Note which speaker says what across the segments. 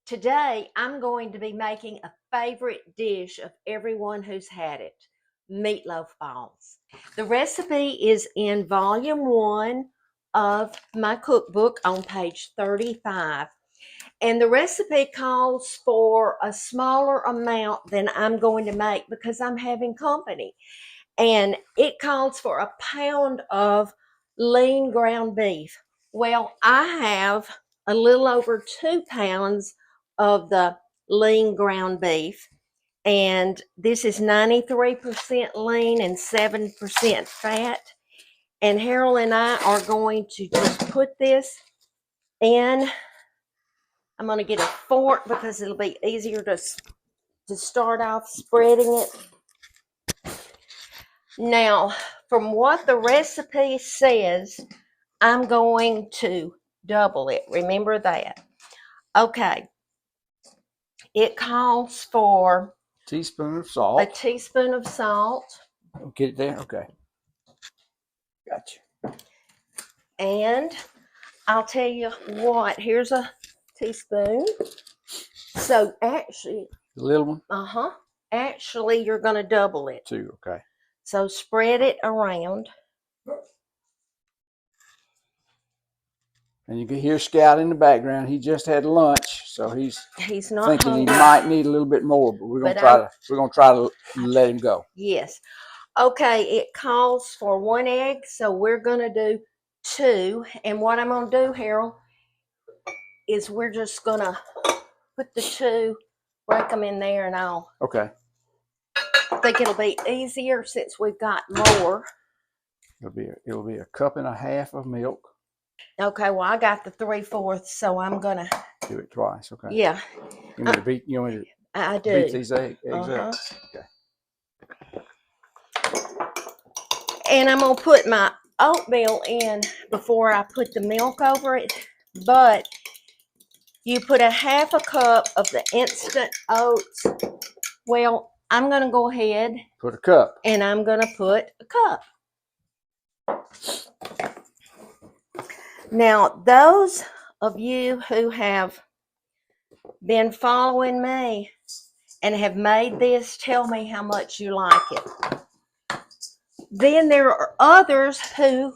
Speaker 1: Today, I'm going to be making a favorite dish of everyone who's had it, meatloaf balls. The recipe is in volume 1 of my cookbook on page 35. And the recipe calls for a smaller amount than I'm going to make because I'm having company. And it calls for a pound of lean ground beef. Well, I have a little over 2 pounds of the lean ground beef. And this is 93% lean and 7% fat. And Harold and I are going to just put this in. I'm going to get a fork because it'll be easier to start off spreading it. Now, from what the recipe says, I'm going to double it. Remember that. Okay. It calls for
Speaker 2: teaspoon of salt.
Speaker 1: a teaspoon of salt.
Speaker 2: Get it there? Okay. Gotcha.
Speaker 1: And I'll tell you what, here's a teaspoon. So actually,
Speaker 2: the little one?
Speaker 1: Actually, you're going to double it.
Speaker 2: 2, okay.
Speaker 1: So spread it around.
Speaker 2: And you can hear Scout in the background. He just had lunch, so he's
Speaker 1: not
Speaker 2: thinking
Speaker 1: hungry.
Speaker 2: He might need a little bit more, but we're gonna try to let him go.
Speaker 1: Yes. Okay, it calls for 1 egg, so we're gonna do 2. And what I'm gonna do, Harold, is we're just gonna put the 2, break them in there, and all.
Speaker 2: Okay.
Speaker 1: I think it'll be easier since we've got more.
Speaker 2: It'll be a cup and a half of milk.
Speaker 1: Okay, well, I got the 3/4, so I'm gonna
Speaker 2: do it twice. Okay.
Speaker 1: Yeah.
Speaker 2: You want me to beat? You want me to?
Speaker 1: I do.
Speaker 2: Beat these eggs up. Okay.
Speaker 1: And I'm gonna put my oatmeal in before I put the milk over it. But you put a 1/2 cup of the instant oats. Well, I'm gonna go ahead.
Speaker 2: Put a cup.
Speaker 1: And I'm gonna put a cup. Now, those of you who have been following me and have made this, tell me how much you like it. Then there are others who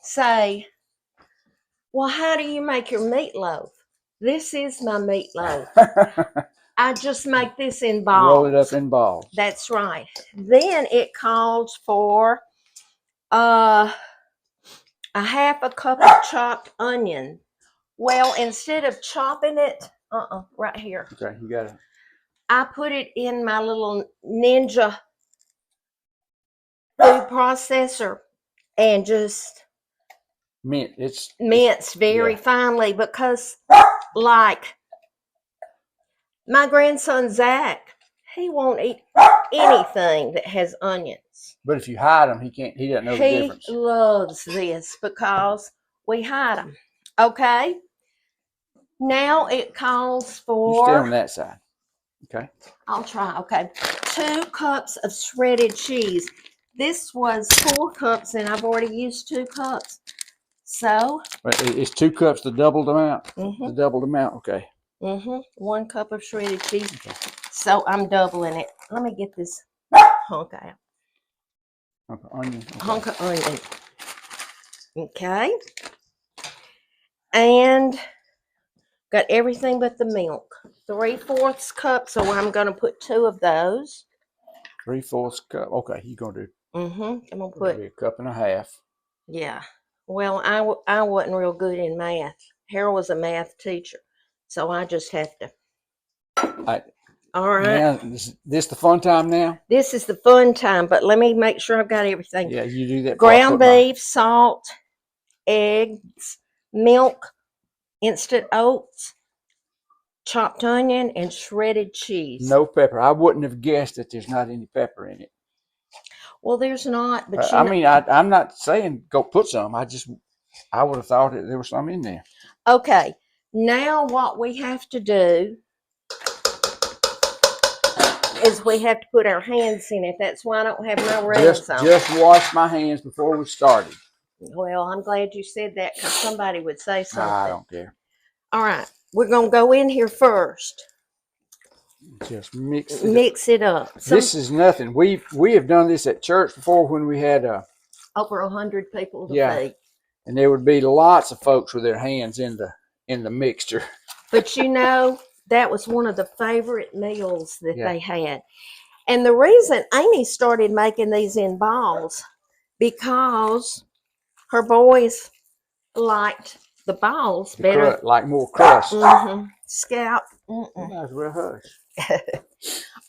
Speaker 1: say, well, how do you make your meatloaf? This is my meatloaf. I just make this in balls.
Speaker 2: Roll it up in balls.
Speaker 1: That's right. Then it calls for a 1/2 cup of chopped onion. Well, instead of chopping it, right here.
Speaker 2: Okay, you got it.
Speaker 1: I put it in my little Ninja food processor and just minced very finely, because like my grandson Zach, he won't eat anything that has onions.
Speaker 2: But if you hide them, he doesn't know the difference.
Speaker 1: He loves this because we hide them. Okay. Now it calls for.
Speaker 2: You stay on that side. Okay.
Speaker 1: I'll try. Okay. 2 cups of shredded cheese. This was 4 cups, and I've already used 2 cups. So.
Speaker 2: But it's 2 cups the doubled amount.
Speaker 1: Mm-hmm.
Speaker 2: The doubled amount. Okay.
Speaker 1: 1 cup of shredded cheese. Okay. So I'm doubling it. Let me get this hunk out.
Speaker 2: Hunk of onion. Okay.
Speaker 1: Hunk of onion. Okay. And got everything but the milk. 3/4 cup, so I'm going to put 2 of those.
Speaker 2: 3/4 cup. Okay, you're going to do.
Speaker 1: I'm going to put
Speaker 2: a cup and a half.
Speaker 1: Yeah. Well, I wasn't real good in math. Harold was a math teacher, so I just have to. All right.
Speaker 2: Now, this the fun time now?
Speaker 1: This is the fun time, but let me make sure I've got everything.
Speaker 2: Yeah, you do that.
Speaker 1: Ground beef, salt, eggs, milk, instant oats, chopped onion, and shredded cheese.
Speaker 2: No pepper. I wouldn't have guessed that there's not any pepper in it.
Speaker 1: Well, there's not, but
Speaker 2: I'm not saying go put some. I would have thought that there was some in there.
Speaker 1: Okay. Now what we have to do is we have to put our hands in it. That's why I don't have my rings on.
Speaker 2: Just wash my hands before we started.
Speaker 1: Well, I'm glad you said that because somebody would say something.
Speaker 2: I don't care.
Speaker 1: All right. we're going to go in here first.
Speaker 2: Just mix it up.
Speaker 1: Mix it up.
Speaker 2: This is nothing. We have done this at church before when we had
Speaker 1: over 100 people to feed.
Speaker 2: And there would be lots of folks with their hands in the mixture.
Speaker 1: But you know, that was one of the favorite meals that they had. And the reason Amy started making these in balls, because her boys liked the balls better.
Speaker 2: Like more crust.
Speaker 1: Scalp.
Speaker 2: You might as well hush.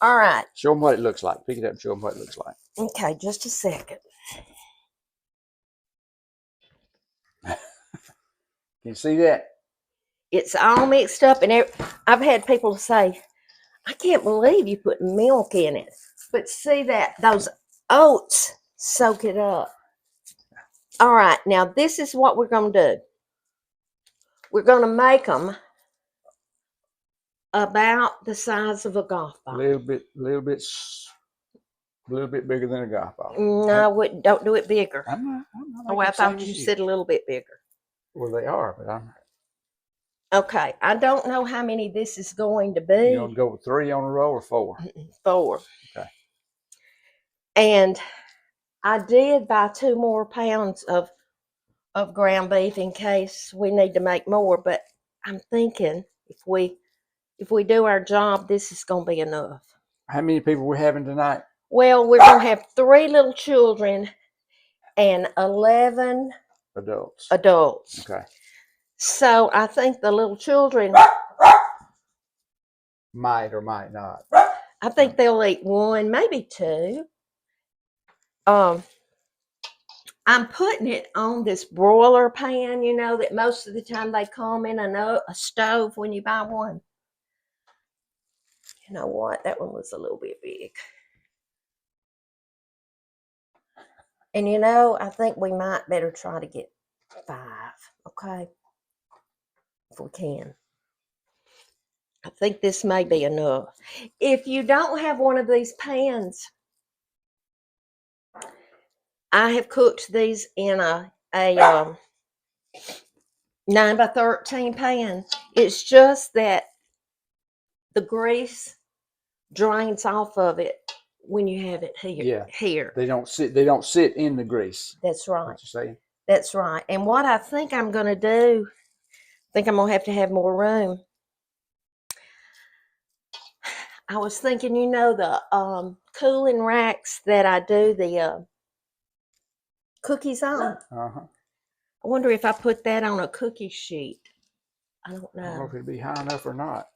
Speaker 1: All right.
Speaker 2: Show them what it looks like. Pick it up and show them what it looks like.
Speaker 1: Okay, just a second.
Speaker 2: Can you see that?
Speaker 1: It's all mixed up, and I've had people say, I can't believe you put milk in it. But see that, those oats soak it up. All right, now this is what we're going to do. We're going to make them about the size of a golf ball.
Speaker 2: A little bit bigger than a golf ball.
Speaker 1: No, don't do it bigger.
Speaker 2: I'm not
Speaker 1: I thought you said a little bit bigger.
Speaker 2: Well, they are, but I'm.
Speaker 1: Okay, I don't know how many this is going to be.
Speaker 2: You want to go with 3 on a row or 4?
Speaker 1: 4.
Speaker 2: Okay.
Speaker 1: And I did buy 2 more pounds of ground beef in case we need to make more. But I'm thinking if we do our job, this is going to be enough.
Speaker 2: How many people we're having tonight?
Speaker 1: Well, we're going to have 3 little children and 11 adults.
Speaker 2: Okay.
Speaker 1: So I think the little children
Speaker 2: might or might not.
Speaker 1: I think they'll eat 1, maybe 2. I'm putting it on this broiler pan, you know, that most of the time they come in a stove when you buy one. You know what? That one was a little bit big. And you know, I think we might better try to get 5, okay? If we can. I think this may be enough. If you don't have one of these pans, I have cooked these in a 9x13 pan. It's just that the grease drains off of it when you have it here.
Speaker 2: Yeah.
Speaker 1: Here.
Speaker 2: They don't sit in the grease.
Speaker 1: That's right.
Speaker 2: What you're saying?
Speaker 1: That's right. And what I think I'm going to do, I think I'm going to have more room. I was thinking, you know, the cooling racks that I do the cookies on.
Speaker 2: Uh-huh.
Speaker 1: I wonder if I put that on a cookie sheet. I don't know.
Speaker 2: I don't know if it'd be high enough or not.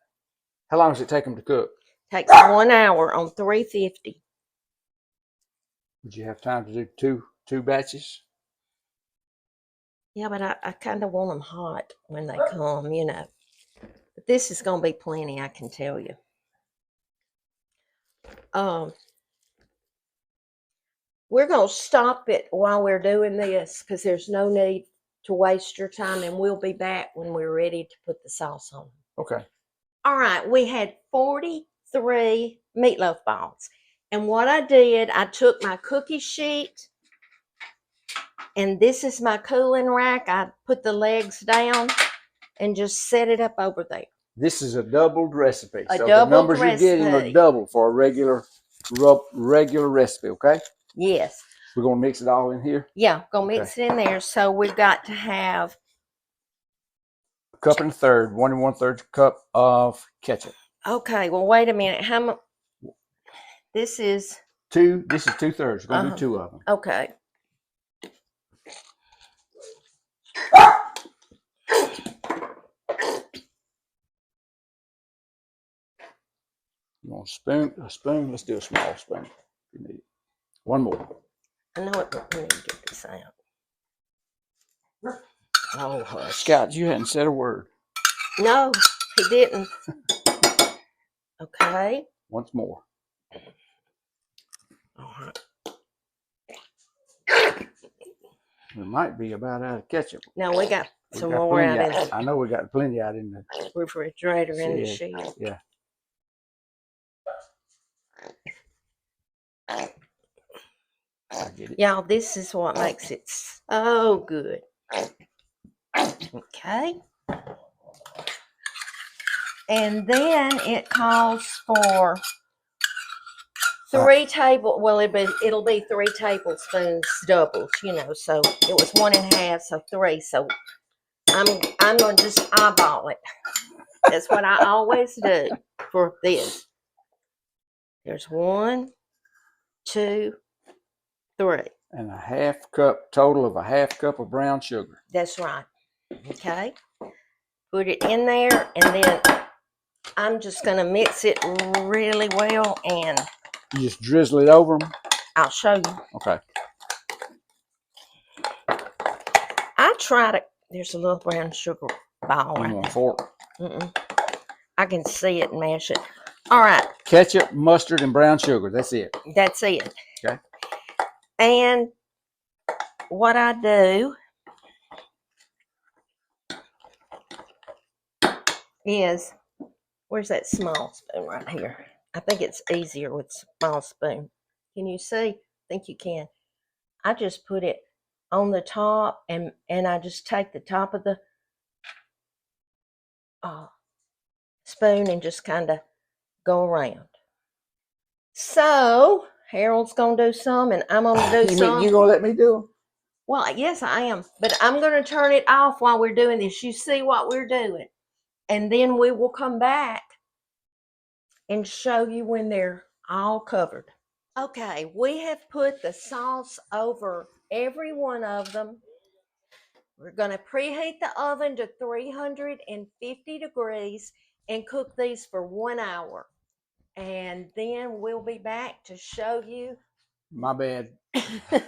Speaker 2: How long does it take them to cook?
Speaker 1: Takes 1 hour on 350.
Speaker 2: Would you have time to do two batches?
Speaker 1: Yeah, but I kind of want them hot when they come, you know. But this is going to be plenty, I can tell you. We're going to stop it while we're doing this because there's no need to waste your time, and we'll be back when we're ready to put the sauce on.
Speaker 2: Okay.
Speaker 1: All right, we had 43 meatloaf balls. And what I did, I took my cookie sheet, and this is my cooling rack. I put the legs down and just set it up over there.
Speaker 2: This is a doubled recipe.
Speaker 1: So
Speaker 2: the numbers you're getting are double for a regular recipe, okay?
Speaker 1: Yes.
Speaker 2: We're going to mix it all in here?
Speaker 1: Yeah, going to mix it in there. So we've got to have
Speaker 2: 1 1/3, 1 1/3 cup of ketchup.
Speaker 1: Okay, well, wait a minute. How much? This is
Speaker 2: 2. This is 2/3. We're going to do 2 of them.
Speaker 1: Okay.
Speaker 2: You want a spoon? Let's do a small spoon. You need it. 1 more.
Speaker 1: I know it, but we need to get this out. Oh, hush.
Speaker 2: Scott, you hadn't said a word.
Speaker 1: No, he didn't. Okay.
Speaker 2: Once more.
Speaker 1: All right.
Speaker 2: We might be about out of ketchup.
Speaker 1: No, we got some more out in the
Speaker 2: I know we got plenty out in the
Speaker 1: refrigerator in the sheet.
Speaker 2: Yeah. I get it.
Speaker 1: Y'all, this is what makes it so good. Okay. And then it calls for 3 table. Well, it'll be 3 tablespoons doubled, So it was 1.5, so 3. So I'm gonna just eyeball it. That's what I always do for this. There's 1, 2, 3.
Speaker 2: And a half cup, total of a half cup of brown sugar.
Speaker 1: That's right. Okay. Put it in there, and then I'm just gonna mix it really well, and
Speaker 2: You just drizzle it over them?
Speaker 1: I'll show you.
Speaker 2: Okay.
Speaker 1: I try to, there's a little brown sugar ball right
Speaker 2: You want a
Speaker 1: there.
Speaker 2: fork?
Speaker 1: I can see it and mash it. All right.
Speaker 2: Ketchup, mustard, and brown sugar. That's it.
Speaker 1: That's it.
Speaker 2: Okay.
Speaker 1: And what I do is, where's that small spoon right here? I think it's easier with small spoon. Can you see? I think you can. I just put it on the top, and I just take the top of the spoon and just kind of go around. So Harold's gonna do some, and I'm gonna do some.
Speaker 2: You gonna let me do them?
Speaker 1: Well, yes, I am, but I'm gonna turn it off while we're doing this. You see what we're doing, and then we will come back and show you when they're all covered. Okay, we have put the sauce over every one of them. We're going to preheat the oven to 350 degrees and cook these for 1 hour. And then we'll be back to show you.
Speaker 2: My bad. The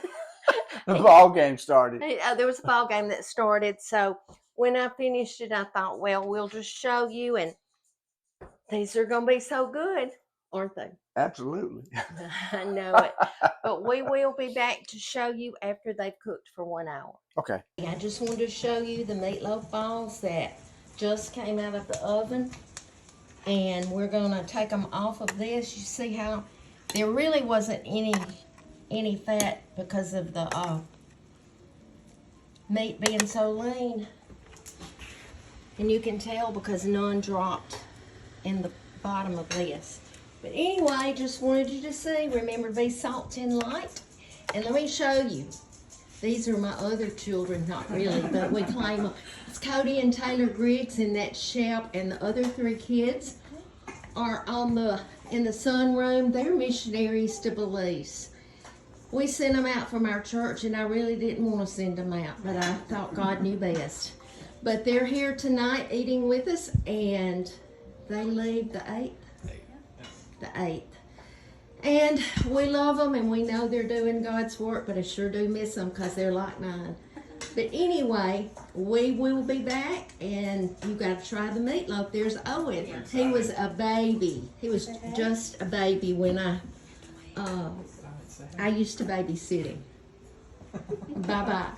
Speaker 2: ball game started.
Speaker 1: There was a ball game that started. So when I finished it, I thought, well, we'll just show you. And these are going to be so good, aren't they?
Speaker 2: Absolutely.
Speaker 1: I know it. But we will be back to show you after they've cooked for 1 hour.
Speaker 2: Okay.
Speaker 1: I just wanted to show you the meatloaf balls that just came out of the oven. And we're going to take them off of this. You see how there really wasn't any fat because of the meat being so lean. And you can tell because none dropped in the bottom of this. But anyway, just wanted you to see. Remember to be salty and light. And let me show you. These are my other children, not really, but we claim them. It's Cody and Taylor Griggs, and that's Shep, and the other 3 kids are in the sunroom. They're missionaries to Belize. We sent them out from our church, and I really didn't want to send them out, but I thought God knew best. But they're here tonight eating with us, and they leave the 8th. The 8th. And we love them, and we know they're doing God's work, but I sure do miss them because they're like 9. But anyway, we will be back, and you got to try the meatloaf. There's Owen. He was a baby. He was just a baby when I used to babysit him. Bye-bye.